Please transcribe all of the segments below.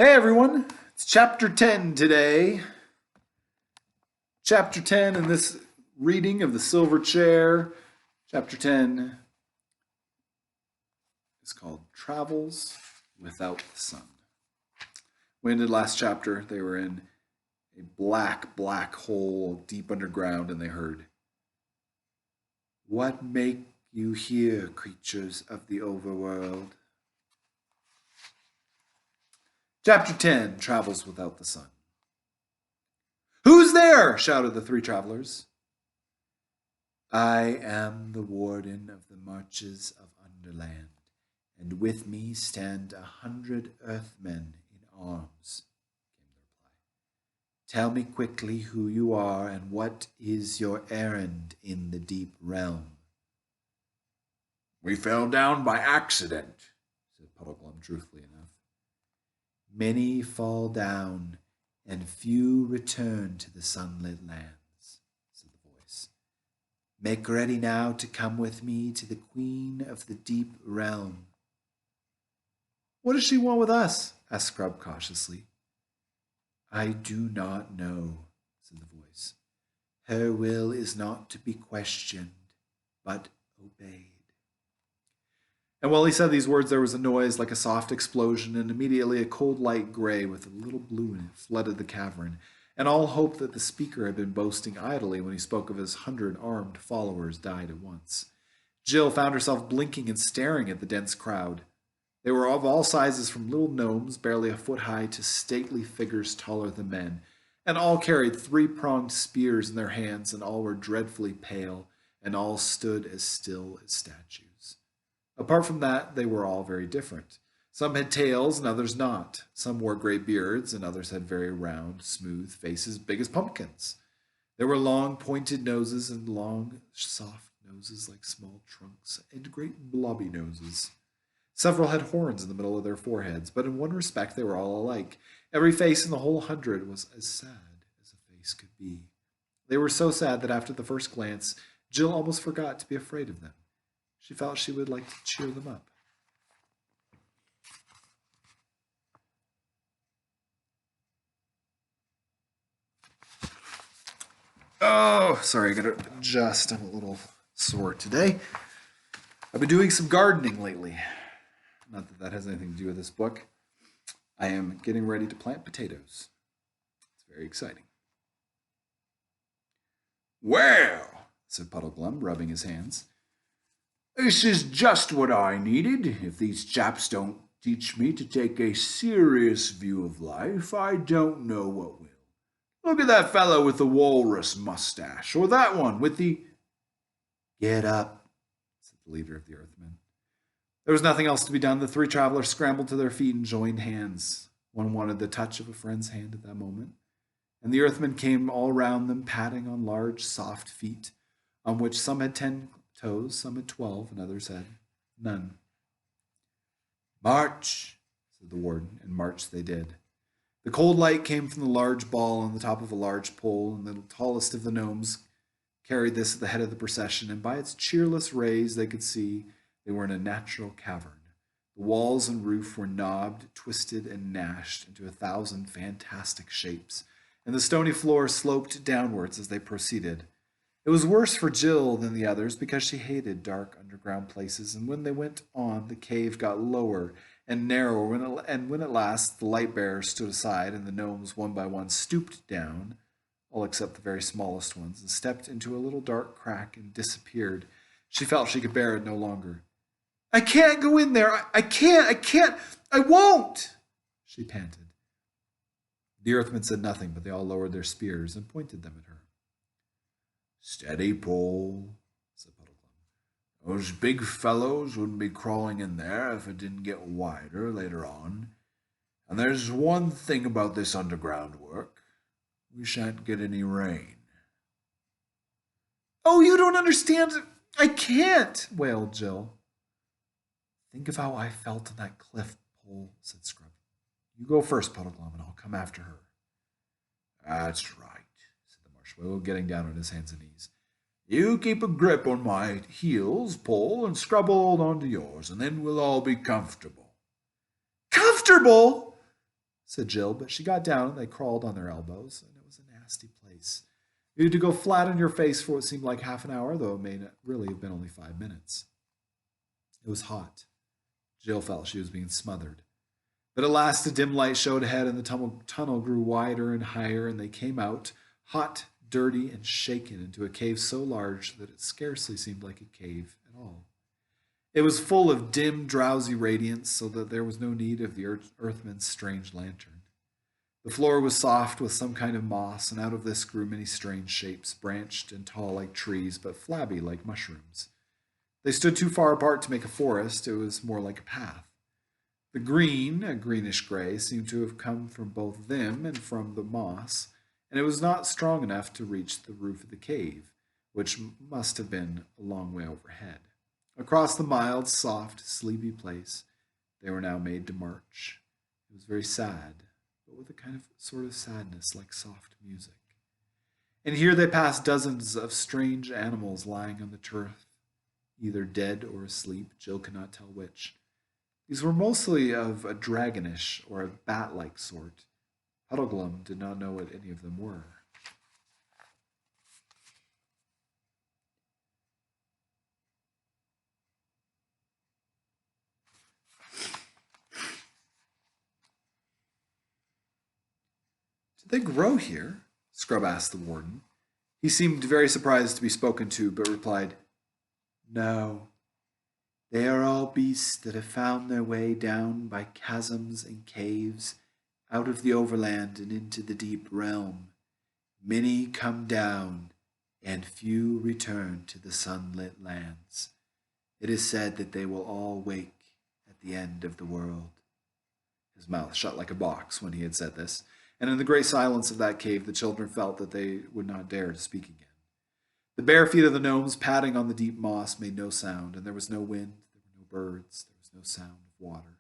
Hey everyone, it's chapter 10 today. Chapter 10 in this reading of the Silver Chair. Chapter 10 is called Travels Without the Sun. We ended last chapter, they were in a black hole deep underground and they heard, "What make you here, creatures of the overworld?" Chapter 10, Travels Without the Sun. "Who's there?" shouted the three travelers. "I am the warden of the marches of Underland, and with me stand 100 earthmen in arms," came the reply. "Tell me quickly who you are and what is your errand in the deep realm." "We fell down by accident," said Puddleglum truthfully enough. "Many fall down, and few return to the sunlit lands," said the voice. "Make ready now to come with me to the Queen of the Deep Realm." "What does she want with us?" asked Scrub cautiously. "I do not know," said the voice. "Her will is not to be questioned, but obeyed." And while he said these words, there was a noise like a soft explosion, and immediately a cold light gray with a little blue in it flooded the cavern, and all hope that the speaker had been boasting idly when he spoke of his 100 armed followers died at once. Jill found herself blinking and staring at the dense crowd. They were of all sizes, from little gnomes barely a foot high to stately figures taller than men, and all carried three-pronged spears in their hands, and all were dreadfully pale, and all stood as still as statues. Apart from that, they were all very different. Some had tails and others not. Some wore gray beards and others had very round, smooth faces, big as pumpkins. There were long, pointed noses and long, soft noses like small trunks and great blobby noses. Several had horns in the middle of their foreheads, but in one respect they were all alike. Every face in the whole 100 was as sad as a face could be. They were so sad that after the first glance, Jill almost forgot to be afraid of them. She felt she would like to cheer them up. Oh, sorry, I gotta adjust. I'm a little sore today. I've been doing some gardening lately. Not that that has anything to do with this book. I am getting ready to plant potatoes. It's very exciting. "Well," said Puddleglum, rubbing his hands, "this is just what I needed. If these chaps don't teach me to take a serious view of life, I don't know what will. Look at that fellow with the walrus mustache, or that one with the—" "Get up," said the leader of the Earthmen. There was nothing else to be done. The three travelers scrambled to their feet and joined hands. One wanted the touch of a friend's hand at that moment, and the Earthmen came all round them, patting on large, soft feet, on which some had 10 toes, some had 12, and others had none. "March," said the warden, and march they did. The cold light came from the large ball on the top of a large pole, and the tallest of the gnomes carried this at the head of the procession, and by its cheerless rays they could see they were in a natural cavern. The walls and roof were knobbed, twisted, and gnashed into 1,000 fantastic shapes, and the stony floor sloped downwards as they proceeded. It was worse for Jill than the others because she hated dark underground places, and when they went on, the cave got lower and narrower, and when at last the light bearers stood aside and the gnomes one by one stooped down, all except the very smallest ones, and stepped into a little dark crack and disappeared, she felt she could bear it no longer. "I can't go in there! I can't! I won't!" she panted. The Earthmen said nothing, but they all lowered their spears and pointed them at her. "Steady, Paul," said Puddleglum. "Those big fellows wouldn't be crawling in there if it didn't get wider later on. And there's one thing about this underground work. We shan't get any rain." "Oh, you don't understand. I can't," wailed Jill. "Think of how I felt on that cliff, Paul," said Scrub. "You go first, Puddleglum, and I'll come after her." "That's right," said the marshmallow, getting down on his hands and knees. "You keep a grip on my heels, Paul, and Scrub will hold on to yours, and then we'll all be comfortable." "Comfortable?" said Jill, but she got down and they crawled on their elbows, and it was a nasty place. You had to go flat on your face for what seemed like half an hour, though it may really have been only 5 minutes. It was hot. Jill felt she was being smothered. But at last a dim light showed ahead, and the tunnel grew wider and higher, and they came out, hot, dirty, and shaken, into a cave so large that it scarcely seemed like a cave at all. It was full of dim, drowsy radiance, so that there was no need of the Earthman's strange lantern. The floor was soft with some kind of moss, and out of this grew many strange shapes, branched and tall like trees, but flabby like mushrooms. They stood too far apart to make a forest. It was more like a path. The green, a greenish gray, seemed to have come from both them and from the moss, and it was not strong enough to reach the roof of the cave, which must have been a long way overhead. Across the mild, soft, sleepy place, they were now made to march. It was very sad, but with a kind of sort of sadness like soft music. And here they passed dozens of strange animals lying on the turf, either dead or asleep. Jill could not tell which. These were mostly of a dragonish or a bat-like sort. Puddleglum did not know what any of them were. Did they grow here? Scrub asked the warden. He seemed very surprised to be spoken to, but replied, No. They are all beasts that have found their way down by chasms and caves, out of the overland and into the deep realm. Many come down, and few return to the sunlit lands. It is said that they will all wake at the end of the world. His mouth shut like a box when he had said this, and in the great silence of that cave the children felt that they would not dare to speak again. The bare feet of the gnomes padding on the deep moss made no sound, and there was no wind, there were no birds, there was no sound of water,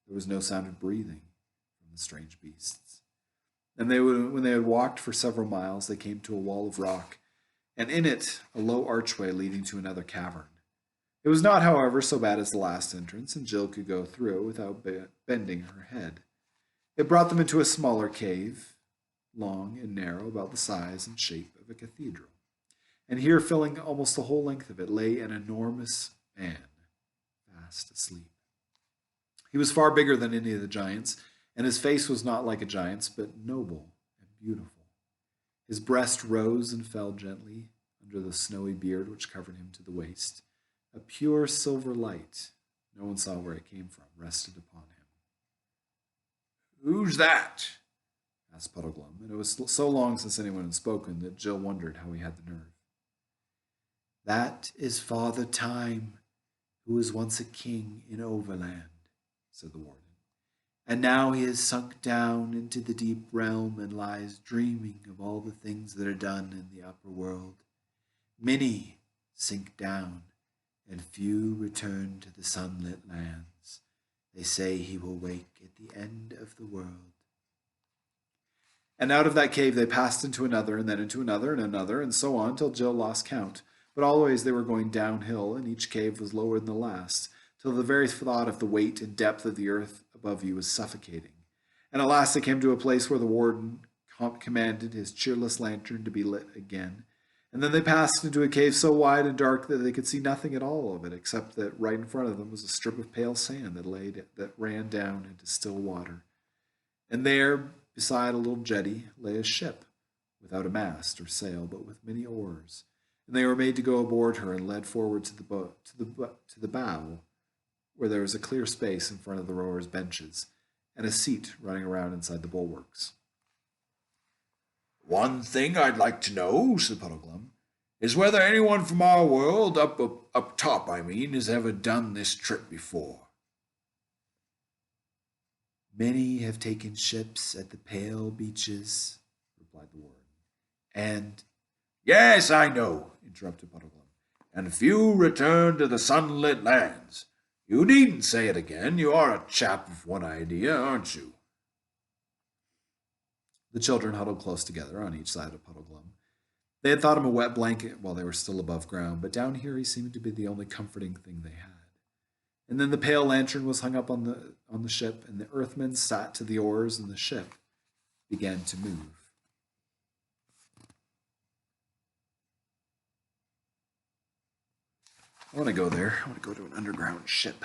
there was no sound of breathing from the strange beasts. And when they had walked for several miles, they came to a wall of rock, and in it a low archway leading to another cavern. It was not, however, so bad as the last entrance, and Jill could go through it without bending her head. It brought them into a smaller cave, long and narrow, about the size and shape of a cathedral. And here, filling almost the whole length of it, lay an enormous man, fast asleep. He was far bigger than any of the giants, and his face was not like a giant's, but noble and beautiful. His breast rose and fell gently under the snowy beard which covered him to the waist. A pure silver light, no one saw where it came from, rested upon him. "Who's that?" asked Puddleglum, and it was so long since anyone had spoken that Jill wondered how he had the nerve. "That is Father Time, who was once a king in Overland," said the warden. "And now he has sunk down into the deep realm and lies dreaming of all the things that are done in the upper world. Many sink down, and few return to the sunlit lands. They say he will wake at the end of the world." And out of that cave they passed into another, and then into another, and so on, till Jill lost count. But always they were going downhill, and each cave was lower than the last, till the very thought of the weight and depth of the earth above you was suffocating. And at last they came to a place where the warden commanded his cheerless lantern to be lit again. And then they passed into a cave so wide and dark that they could see nothing at all of it, except that right in front of them was a strip of pale sand that ran down into still water. And there, beside a little jetty, lay a ship, without a mast or sail, but with many oars. And they were made to go aboard her and led forward to the bow, where there was a clear space in front of the rowers' benches, and a seat running around inside the bulwarks. "One thing I'd like to know," said Puddleglum, "is whether anyone from our world, up top, has ever done this trip before." "Many have taken ships at the pale beaches," replied the warden, "and—" "Yes, I know," interrupted Puddleglum, "and few return to the sunlit lands. You needn't say it again. You are a chap of one idea, aren't you?" The children huddled close together on each side of Puddleglum. They had thought him a wet blanket while they were still above ground, but down here he seemed to be the only comforting thing they had. And then the pale lantern was hung up on the ship, and the Earthmen sat to the oars, and the ship began to move. I want to go there. I want to go to an underground ship.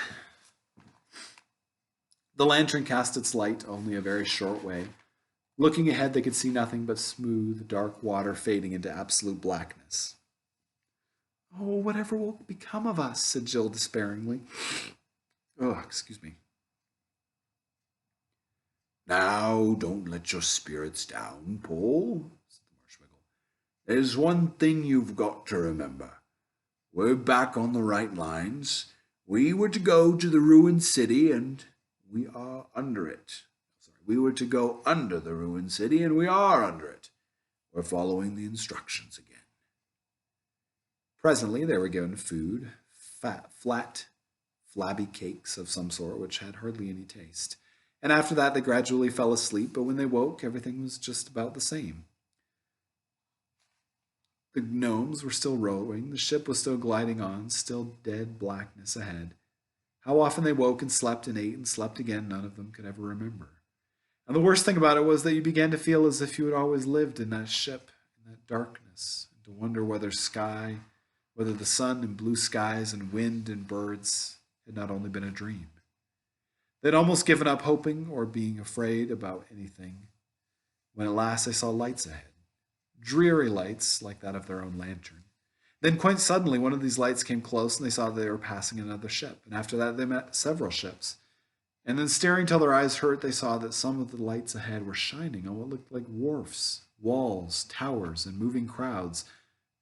The lantern cast its light only a very short way. Looking ahead, they could see nothing but smooth, dark water fading into absolute blackness. "Oh, whatever will become of us?" said Jill despairingly. "Oh, excuse me." "Now, don't let your spirits down, Paul," said the Marshwiggle. "There's one thing you've got to remember. We're back on the right lines. We were to go to the ruined city, and we are under it. We were to go under the ruined city, and we are under it. We're following the instructions again." Presently they were given food, flat, flabby cakes of some sort, which had hardly any taste. And after that they gradually fell asleep, but when they woke, everything was just about the same. The gnomes were still rowing, the ship was still gliding on, still dead blackness ahead. How often they woke and slept and ate and slept again, none of them could ever remember. And the worst thing about it was that you began to feel as if you had always lived in that ship, in that darkness, and to wonder whether the sun and blue skies and wind and birds had not only been a dream. They'd almost given up hoping or being afraid about anything, when at last they saw lights ahead, dreary lights like that of their own lantern. Then quite suddenly one of these lights came close, and they saw that they were passing another ship, and after that they met several ships. And then staring till their eyes hurt, they saw that some of the lights ahead were shining on what looked like wharfs, walls, towers, and moving crowds,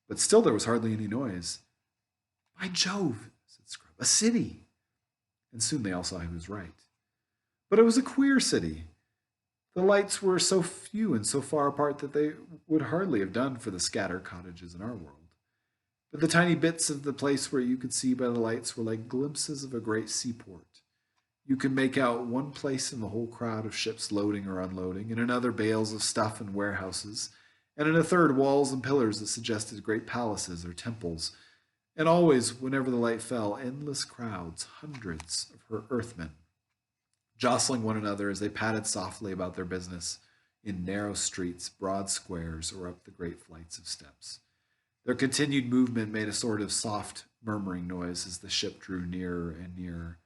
but still there was hardly any noise. "By Jove," said Scrub, "a city!" And soon they all saw he was right. But it was a queer city. The lights were so few and so far apart that they would hardly have done for the scattered cottages in our world. But the tiny bits of the place where you could see by the lights were like glimpses of a great seaport. You could make out one place in the whole crowd of ships loading or unloading, in another bales of stuff and warehouses, and in a third walls and pillars that suggested great palaces or temples. And always, whenever the light fell, endless crowds, hundreds of her Earthmen, jostling one another as they padded softly about their business in narrow streets, broad squares, or up the great flights of steps. Their continued movement made a sort of soft, murmuring noise as the ship drew nearer and nearer.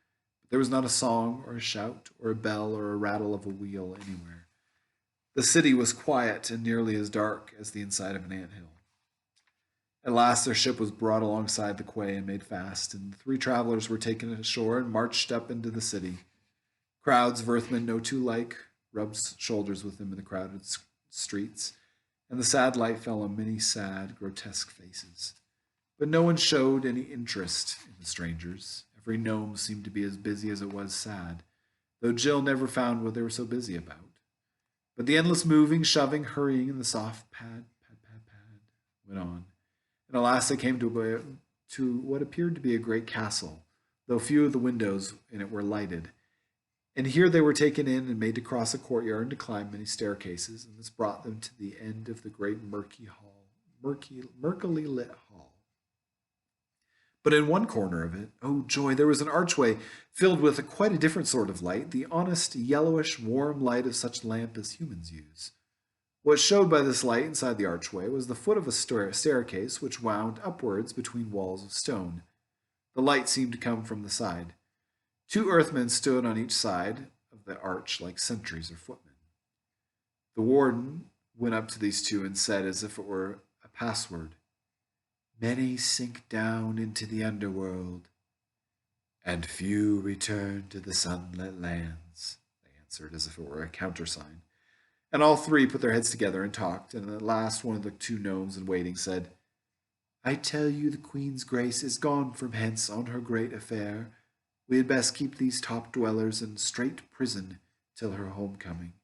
But there was not a song or a shout or a bell or a rattle of a wheel anywhere. The city was quiet and nearly as dark as the inside of an anthill. At last their ship was brought alongside the quay and made fast, and the three travelers were taken ashore and marched up into the city. Crowds of Earthmen no two like rubbed shoulders with them in the crowded streets, and the sad light fell on many sad, grotesque faces. But no one showed any interest in the strangers. Every gnome seemed to be as busy as it was sad, though Jill never found what they were so busy about. But the endless moving, shoving, hurrying, and the soft pad went on. And at last they came to what appeared to be a great castle, though few of the windows in it were lighted. And here they were taken in and made to cross a courtyard and to climb many staircases, and this brought them to the end of the great murkily lit hall. But in one corner of it, oh joy, there was an archway filled with quite a different sort of light, the honest, yellowish, warm light of such lamp as humans use. What showed by this light inside the archway was the foot of a staircase which wound upwards between walls of stone. The light seemed to come from the side. 2 Earthmen stood on each side of the arch like sentries or footmen. The warden went up to these 2 and said, as if it were a password, "Many sink down into the underworld, and few return to the sunlit lands," they answered, as if it were a countersign. And all 3 put their heads together and talked, and at last one of the 2 gnomes in waiting said, "I tell you the Queen's grace is gone from hence on her great affair. We had best keep these top dwellers in strait prison till her homecoming.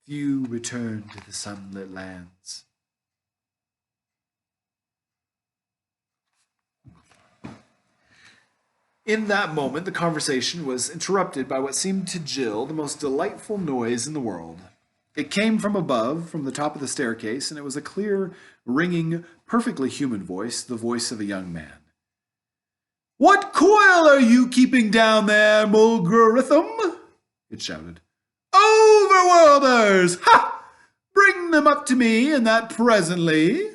Few return to the sunlit lands." In that moment, the conversation was interrupted by what seemed to Jill the most delightful noise in the world. It came from above, from the top of the staircase, and it was a clear, ringing, perfectly human voice, the voice of a young man. What coil are you keeping down there, Mulgorithum? It shouted. Overworlders! Ha! Bring them up to me, and that presently.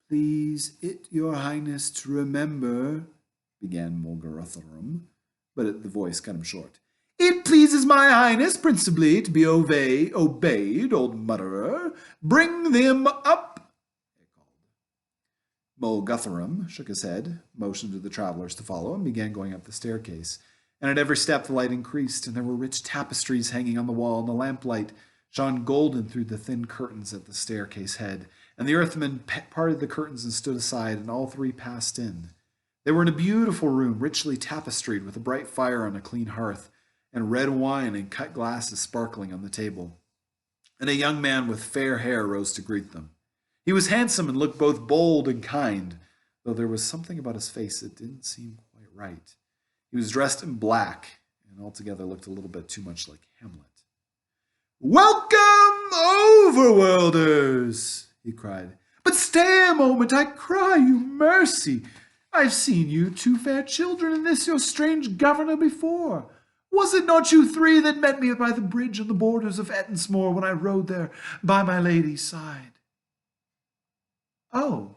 Please it your highness to remember, began Mulgorithum, but the voice cut him short. It pleases my highness principally to be obeyed, old mutterer. Bring them up, it called. Mulgorithum shook his head, motioned to the travelers to follow, and began going up the staircase. And at every step the light increased, and there were rich tapestries hanging on the wall, and the lamplight shone golden through the thin curtains at the staircase head. And the earthmen parted the curtains and stood aside, and all three passed in. They were in a beautiful room, richly tapestried, with a bright fire on a clean hearth, and red wine and cut glasses sparkling on the table. And a young man with fair hair rose to greet them. He was handsome and looked both bold and kind, though there was something about his face that didn't seem quite right. He was dressed in black, and altogether looked a little bit too much like Hamlet. Welcome, overworlders, he cried. But stay a moment, I cry you mercy. I've seen you two fair children and this your strange governor before. Was it not you three that met me by the bridge on the borders of Ettinsmoor when I rode there by my lady's side? Oh,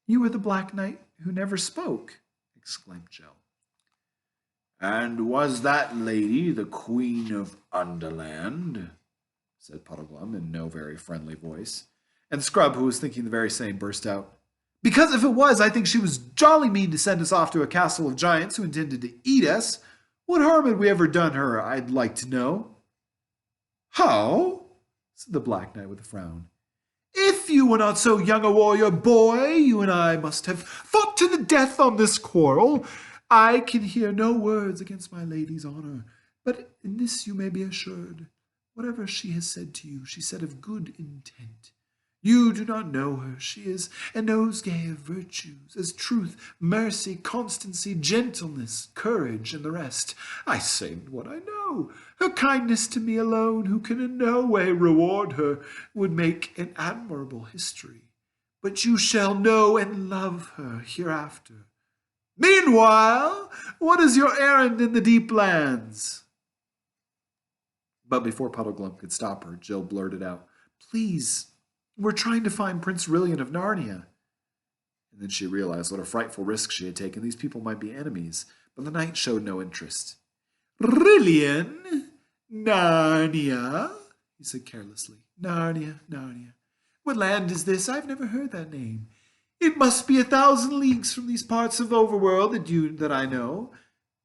you were the Black Knight who never spoke, exclaimed Jill. And was that lady the Queen of Underland? Said Puddleglum in no very friendly voice. And Scrub, who was thinking the very same, burst out. Because if it was, I think she was jolly mean to send us off to a castle of giants who intended to eat us. What harm had we ever done her, I'd like to know? How? Said the Black Knight with a frown. If you were not so young a warrior boy, you and I must have fought to the death on this quarrel. I can hear no words against my lady's honor, but in this you may be assured. Whatever she has said to you, she said of good intent. You do not know her. She is a nosegay of virtues, as truth, mercy, constancy, gentleness, courage, and the rest. I say what I know. Her kindness to me alone, who can in no way reward her, would make an admirable history. But you shall know and love her hereafter. Meanwhile, what is your errand in the deep lands? But before Puddleglum could stop her, Jill blurted out, Please, we're trying to find Prince Rillian of Narnia. And then she realized what a frightful risk she had taken. These people might be enemies, but the knight showed no interest. Rillian? Narnia? He said carelessly. Narnia, Narnia. What land is this? I've never heard that name. It must be 1,000 leagues from these parts of Overworld that I know.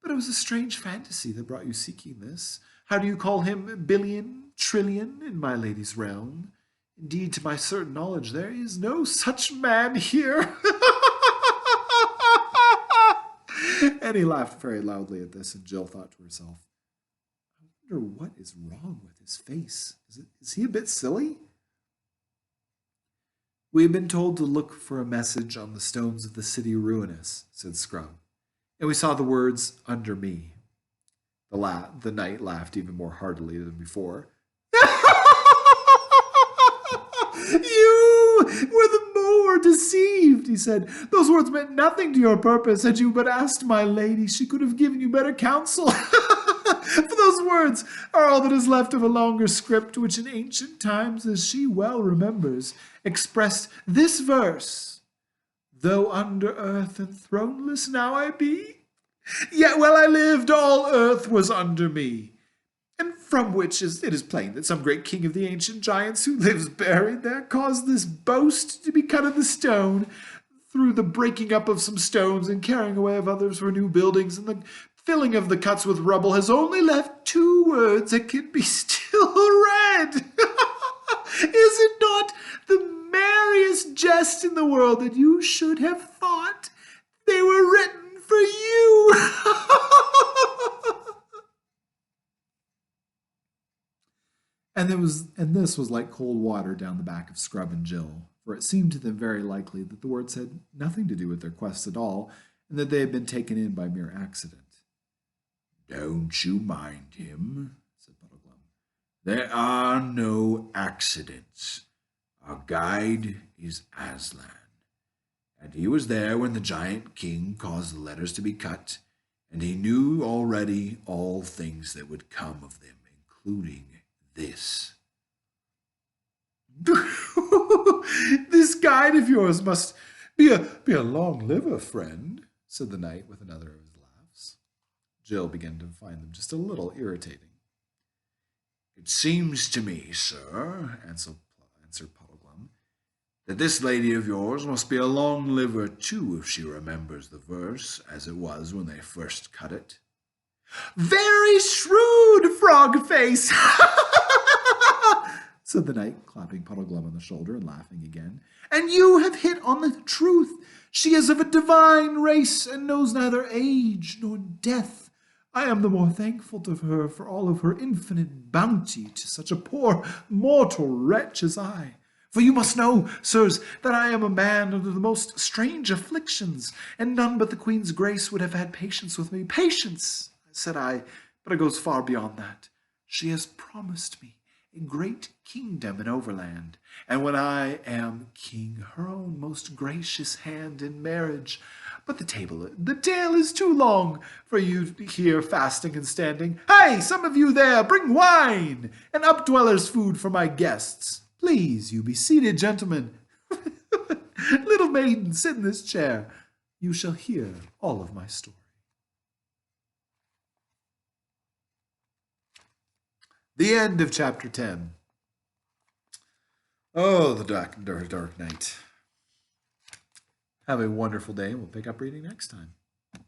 But it was a strange fantasy that brought you seeking this. How do you call him? Billion? Trillion? In my lady's realm? Indeed, to my certain knowledge, there is no such man here. And he laughed very loudly at this, and Jill thought to herself, I wonder what is wrong with his face. Is he a bit silly? We have been told to look for a message on the stones of the city ruinous, said Scrub, and we saw the words, under me. The knight laughed even more heartily than before. You were the more deceived, he said. Those words meant nothing to your purpose. Had you but asked my lady, she could have given you better counsel. For those words are all that is left of a longer script, which in ancient times, as she well remembers, expressed this verse. Though under earth and throneless now I be, yet while I lived all earth was under me. And from which it is plain that some great king of the ancient giants who lives buried there caused this boast to be cut in the stone through the breaking up of some stones and carrying away of others for new buildings, and the filling of the cuts with rubble has only left 2 words that can be still read. Is it not the merriest jest in the world that you should have thought they were written for you? And this was like cold water down the back of Scrub and Jill, for it seemed to them very likely that the words had nothing to do with their quest at all, and that they had been taken in by mere accident. Don't you mind him, said Puddleglum. There are no accidents. Our guide is Aslan, And he was there when the giant king caused the letters to be cut, and he knew already all things that would come of them, including this. This guide of yours must be a long liver, friend, said the knight with another of his laughs. Jill began to find them just a little irritating. It seems to me, sir, answered Puddleglum, that this lady of yours must be a long liver too, if she remembers the verse as it was when they first cut it. Very shrewd, Frog-face, said the knight, clapping Puddleglum on the shoulder and laughing again. And you have hit on the truth. She is of a divine race and knows neither age nor death. I am the more thankful to her for all of her infinite bounty to such a poor mortal wretch as I. For you must know, sirs, that I am a man under the most strange afflictions, and none but the Queen's grace would have had patience with me. Patience, said I, but it goes far beyond that. She has promised me a great kingdom in Overland, and when I am king, her own most gracious hand in marriage. But the tale is too long for you here fasting and standing. Hey, some of you there, bring wine and updwellers' food for my guests. Please, you be seated, gentlemen. Little maiden, sit in this chair. You shall hear all of my story. The end of chapter 10. Oh, the dark night. Have a wonderful day, and we'll pick up reading next time.